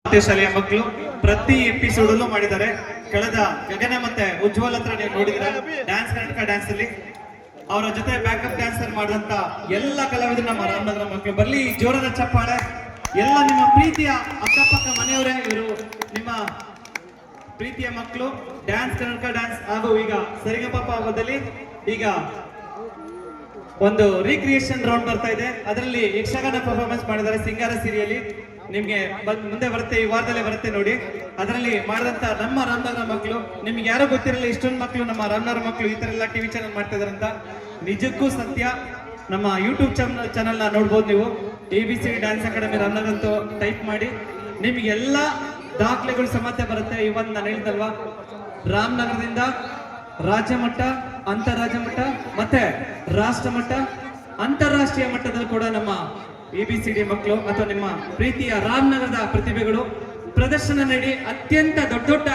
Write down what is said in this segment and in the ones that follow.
ಶಾಲೆಯ ಮಕ್ಕಳು ಪ್ರತಿ ಎಪಿಸೋಡ್ ಮಾಡಿದ್ದಾರೆ. ಕಳೆದ ಗಗನ ಮತ್ತೆ ಉಜ್ವಲ್ ಹತ್ರ ನೀವು ನೋಡಿದ್ರೆ ಡ್ಯಾನ್ಸ್ ಕರ್ನಾಟಕ ಡ್ಯಾನ್ಸ್ ಅಲ್ಲಿ ಅವರ ಜೊತೆ ಬ್ಯಾಕಪ್ ಡ್ಯಾನ್ಸರ್ ಮಾಡಿದಂತ ಎಲ್ಲ ಕಲಾವಿದರು ನಮ್ಮ ರಾಮನಗರ ಮಕ್ಕಳು. ಬರ್ಲಿ ಜೋರಾದ ಚಪ್ಪಾಳೆ. ಎಲ್ಲ ನಿಮ್ಮ ಪ್ರೀತಿಯ ಅಕ್ಕಪಕ್ಕ ಮನೆಯವರೇ, ಇವರು ನಿಮ್ಮ ಪ್ರೀತಿಯ ಮಕ್ಕಳು. ಡ್ಯಾನ್ಸ್ ಕರ್ನಾಟಕ ಡ್ಯಾನ್ಸ್ ಹಾಗೂ ಈಗ ಸರಿಗಮಪ ಭಾಗದಲ್ಲಿ ಈಗ ಒಂದು ರೀಕ್ರಿಯೇಷನ್ ರೌಂಡ್ ಬರ್ತಾ ಇದೆ. ಅದರಲ್ಲಿ ಯಕ್ಷಗಾನ ಪರ್ಫಾರ್ಮೆನ್ಸ್ ಮಾಡಿದ್ದಾರೆ ಸಿಂಗಾರ ಸೀರಿಯಲ್ಲಿ. ನಿಮ್ಗೆ ಮುಂದೆ ಬರುತ್ತೆ, ಈ ವಾರದಲ್ಲೇ ಬರುತ್ತೆ ನೋಡಿ. ಅದರಲ್ಲಿ ಮಾಡಿದಂತ ನಮ್ಮ ರಾಮನಗರ ಮಕ್ಕಳು, ನಿಮ್ಗೆ ಯಾರೋ ಗೊತ್ತಿರಲಿಲ್ಲ ಇಷ್ಟೊಂದು ಮಕ್ಕಳು ನಮ್ಮ ರಾಮನಗರ ಮಕ್ಕಳು ಈ ತರ ಎಲ್ಲ ಟಿವಿ ಚಾನಲ್ ಮಾಡ್ತಾ ಇದಾರೆ ಅಂತ. ನಿಜಕ್ಕೂ ಸತ್ಯ. ನಮ್ಮ ಯೂಟ್ಯೂಬ್ ಚಾನಲ್ ನ ನೋಡ್ಬೋದು ನೀವು. ABC ಡ್ಯಾನ್ಸ್ ಅಕಾಡೆಮಿ ರಾಮನಗರ ಅಂತ ಟೈಪ್ ಮಾಡಿ ನಿಮ್ಗೆ ಎಲ್ಲ ದಾಖಲೆಗಳು ಸಮೇತ ಬರುತ್ತೆ. ಇವನ್ ನಾನು ಹೇಳ್ದಲ್ವಾ, ರಾಮನಗರದಿಂದ ರಾಜ್ಯ ಮಟ್ಟ, ಅಂತಾರಾಜ್ಯ ಮಟ್ಟ ಮತ್ತೆ ರಾಷ್ಟ್ರ ಮಟ್ಟ, ಅಂತಾರಾಷ್ಟ್ರೀಯ ಮಟ್ಟದಲ್ಲಿ ಕೂಡ ನಮ್ಮ ABCD ಮಕ್ಕಳು ಅಥವಾ ನಿಮ್ಮ ಪ್ರೀತಿಯ ರಾಮನಗರದ ಪ್ರತಿಭೆಗಳು ಪ್ರದರ್ಶನ ನೀಡಿ ಅತ್ಯಂತ ದೊಡ್ಡ ದೊಡ್ಡ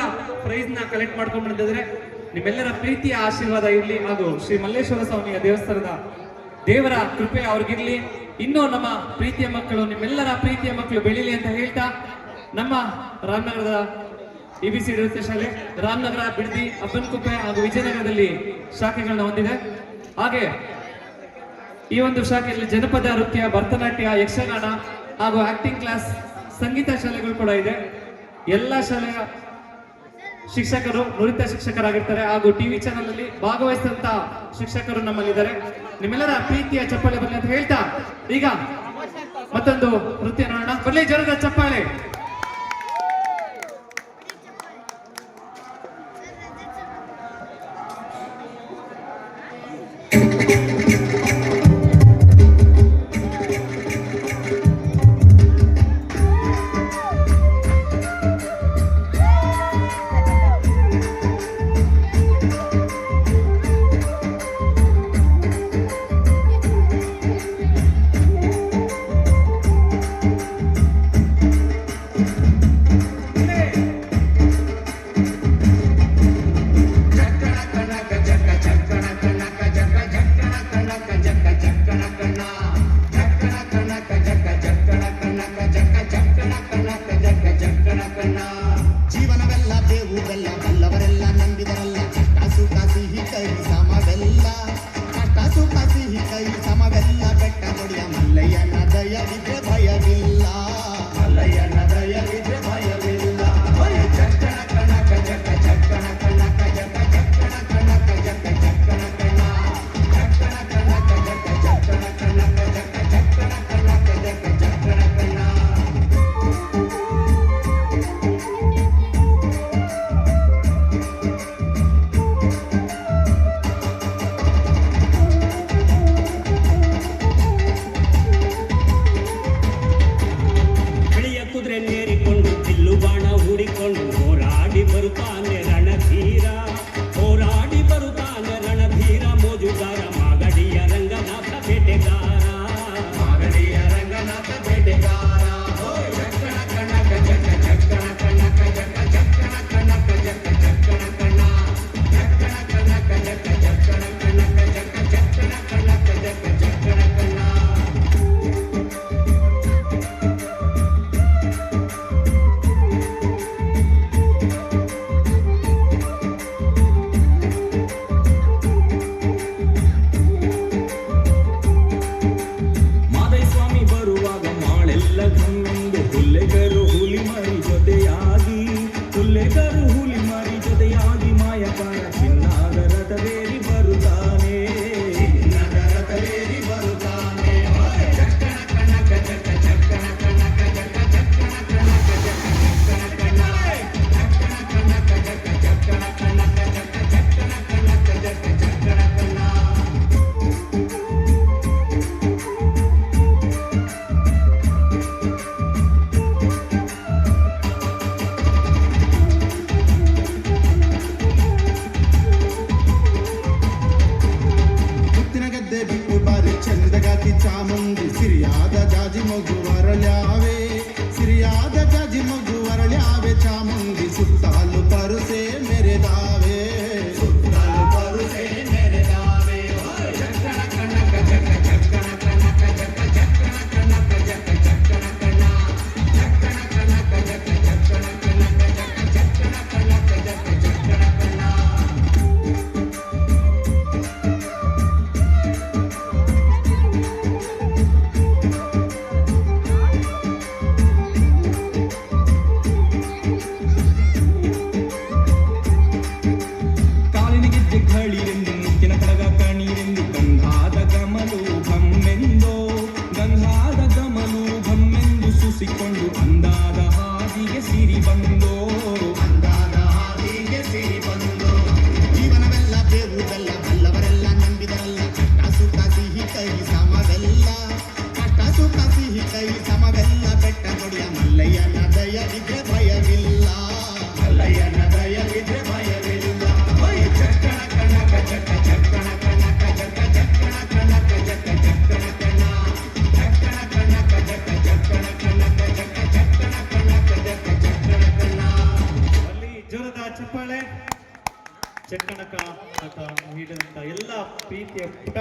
ಪ್ರೈಸ್ ನ ಕಲೆಕ್ಟ್ ಮಾಡ್ಕೊಂಡು ಬಂದಿದ್ರೆ ನಿಮ್ಮೆಲ್ಲರ ಪ್ರೀತಿಯ ಆಶೀರ್ವಾದ ಇರಲಿ. ಹಾಗೂ ಶ್ರೀ ಮಲ್ಲೇಶ್ವರ ಸ್ವಾಮಿಯ ದೇವಸ್ಥಾನದ ದೇವರ ಕೃಪೆ ಅವ್ರಿಗಿರ್ಲಿ. ಇನ್ನೂ ನಮ್ಮ ಪ್ರೀತಿಯ ಮಕ್ಕಳು, ನಿಮ್ಮೆಲ್ಲರ ಪ್ರೀತಿಯ ಮಕ್ಕಳು ಬೆಳೀಲಿ ಅಂತ ಹೇಳ್ತಾ, ನಮ್ಮ ರಾಮನಗರದ ABCD ನೃತ್ಯ ಶಾಲೆ ರಾಮನಗರ, ಬಿಡದಿ, ಅಬ್ಬನಕುಪ್ಪೆ ಹಾಗೂ ವಿಜಯನಗರದಲ್ಲಿ ಶಾಖೆಗಳನ್ನ ಹೊಂದಿದೆ. ಹಾಗೆ ಈ ಒಂದು ಶಾಖೆಯಲ್ಲಿ ಜನಪದ ನೃತ್ಯ, ಭರತನಾಟ್ಯ, ಯಕ್ಷಗಾನ ಹಾಗೂ ಆಕ್ಟಿಂಗ್ ಕ್ಲಾಸ್, ಸಂಗೀತ ಶಾಲೆಗಳು ಕೂಡ ಇದೆ. ಎಲ್ಲ ಶಾಲೆಯ ಶಿಕ್ಷಕರು ನುರಿತ ಶಿಕ್ಷಕರಾಗಿರ್ತಾರೆ ಹಾಗೂ ಟಿವಿ ಚಾನಲ್ ಅಲ್ಲಿ ಭಾಗವಹಿಸಿದಂತ ಶಿಕ್ಷಕರು ನಮ್ಮಲ್ಲಿದ್ದಾರೆ. ನಿಮ್ಮೆಲ್ಲರ ಪ್ರೀತಿಯ ಚಪ್ಪಾಳೆ ಬರಲಿ ಅಂತ ಹೇಳ್ತಾ ಈಗ ಮತ್ತೊಂದು ನೃತ್ಯ ನೋಡೋಣ. ಬರಲಿ ಜೋರದ ಚಪ್ಪಾಳೆ. ಜೀವನವೆಲ್ಲ ಬೇವು ಬೆಲ್ಲ, ಬಲ್ಲವರೆಲ್ಲ ನಂಬಿದರಲ್ಲ. ಕಷ್ಟ ಸುಖ ಸಿಹಿ ಕೈ ಸಮವೆಲ್ಲ, ಕಷ್ಟ ಸುಖ ಸಿಹಿ ಕೈ ಸಮವೆಲ್ಲ. ಬೆಟ್ಟ ಕೊಡಿಯ ಮಲ್ಲಯ್ಯನ ದಯವಿದ್ರೆ ಭಯವಿಲ್ಲ, ಮಲ್ಲಯ್ಯನ ದಯವಿದ್ರೆ ಭಯವಿಲ್ಲ. ಜಕ್ಕಣ ಕಣಕ ಜಕ್ಕ, ಜಕ್ಕಣ ಕಣಕ ಜಕ್ಕ, ಜಕ್ಕಣ ಕಣಕ ಜಕ್ಕ, ಜಕ್ಕಣ ಕಣ, ಜಕ್ಕಣ ಕಣಕ ಜಕ್ಕ, ಜಕ್ಕಣ ಕಣಕ ಜಕ್ಕ, ಜಕ್ಕಣ ಕಣಕ ಜಕ್ಕ, ಜಕ್ಕಣ ಕಣ. ನೇರಿಕೊಂಡು ಬಿಲ್ಲು ಬಾಣ ಹೂಡಿಕೊಂಡು ಹೋರಾಡಿ ಬರುತ್ತಾನೆ ರಣಧೀರ, ಹೋರಾಡಿ ಬರುತ್ತಾನೆ ರಣಧೀರ. ಮೋಜುಗಾರ ಮಾಗಡಿಯ ರಂಗನಾಥ ಬೇಟೆಗಾರ, ಮಾಗಡಿಯ ರಂಗನಾಥ ಬೇಟೆಗಾರ. ಜಕ್ಕಣ ಕಣಕ ಜಕ್ಕ, ಜಕ್ಕಣ ಕಣಕ ಜಕ್ಕ, ಜಕ್ಕಣ ಕಣಕ ಜಕ್ಕ, ಜಕ್ಕಣ ಕಣ, ಜಕ್ಕಣ ಕಣಕ ಜಕ್ಕ, ಜಕ್ಕಣ ಕಣಕ ಜಕ್ಕ, ಜಕ್ಕಣ ಕಣಕ ಜಕ್ಕ, ಜಕ್ಕಣ ಕಣ. ಮಾದೈಸ್ವಾಮಿ ಬರುವಾಗ ಮಾಳೆಲ್ಲ ಗಮ್ಮೆಂದು ಹುಲ್ಲೆಗರು ಹುಲಿ ಮರಿ ಜೊತೆಯಾಗಿ, ಹುಲ್ಲೆಗರು ಹುಲಿ ಮರಿ ಜೊತೆಯಾಗಿ ಮಾಯಕಾಯ ಚಿನ್ನಾದ ರಥವೇರಿ ಬರುತ್ತಾನೆ, ಚಿನ್ನದ ರಥವೇರಿ ಬರುತ್ತಾನೆ. ಜಕ್ಕಣ ಕಣಕ ಜಕ್ಕ, ಜಕ್ಕಣ ಕಣಕ ಜಕ್ಕ, ಜಕ್ಕಣ ಕಣಕ ಜಕ್ಕ, ಜಕ್ಕಣ ಕಣ, ಜಕ್ಕಣ ಕಣಕ ಜಕ್ಕ, ಜಕ್ಕಣ ಕಣಕ ಜಕ್ಕ, ಜಕ್ಕಣ ಕಣಕ ಜಕ್ಕ, ಜಕ್ಕಣ ಕಣ. ಮುತ್ತಿನ ಗದ್ದೆ ಬಿಟ್ಟು ಬಾರಿ ಚಂದಗಾತಿ ಚಾಮುಂಡಿ, ಸಿರಿಯಾದ ಜಾಜಿ ಮಗು ಅರಳ್ಯಾವೆ, ಸಿರಿಯಾದ ಜಾಜಿ ಮಗು ಅರಳ್ಯಾವೆ. ಚಾಮುಂಡಿ ಸುತ್ತಾಲು ಪರುಸೆ ಮೆರೆದಾವೆ, ಸುತ್ತಾಲು ಪರುಸೆ ಮೆರೆದಾವೆ. ಜಕ್ಕಣ ಕಣಕ ಜಕ್ಕ, ಜಕ್ಕಣ ಕಣಕ ಜಕ್ಕ, ಜಕ್ಕಣ ಕಣಕ ಜಕ್ಕ, ಜಕ್ಕಣ ಕಣ, ಜಕ್ಕಣ ಕಣಕ ಜಕ್ಕ, ಹಾದಿಗೆ ಸಿರಿ ಬಂದೋ ಅಂದಾದ ಹಾದಿಗೆ ಸಿರಿ ಬಂದು ಜೀವನವೆಲ್ಲ ಬೇವು ಬೆಲ್ಲ ಬಲ್ಲವರೆಲ್ಲ ನಂಬಿದರಲ್ಲ ಕಷ್ಟ ಸುಖ ಸಿಹಿ ಕೈ ಸಮವೆಲ್ಲ ಕಷ್ಟ ಸುಖ ಸಿಹಿ ಕೈ ಸಮವೆಲ್ಲ ಬೆಟ್ಟ ಕೊಡಿಯ ಮಲ್ಲಯ್ಯನ ದಯವಿದ್ರೆ ಭಯವಿಲ್ಲ ಮಲ್ಲಯ್ಯನ ದಯವಿದ್ರೆ ಭಯವಿಲ್ಲ ಹೊಯ್ ಚಕ್ಕಣ ಕಣಕ ಚಕ್ಕ ಚಕ್ಕಣ ಕಣಕ ಜಕ್ಕ ಚಕ್ಕಣ ಕಣಕ ಜಕ್ಕ ಚಕ್ಕಣ ಕಣ ಚಕ್ಕಣ ಕಣಕ ಜಕ್ಕ ಚಕ್ಕಣ ಕಣಕ ಜಕ್ಕ ಚಕ್ಕಣ ಕಣಕ ಜಕ್ಕ ಚಕ್ಕಣ ಕಣ ಅಲ್ಲಿ ಜೋರದ ಚಪ್ಪಾಳೆ ಚಕ್ಕಣಕ ಅಂತ ನೀಡಿದಂತ ಎಲ್ಲ ಪ್ರೀತಿಯ ಪುಟ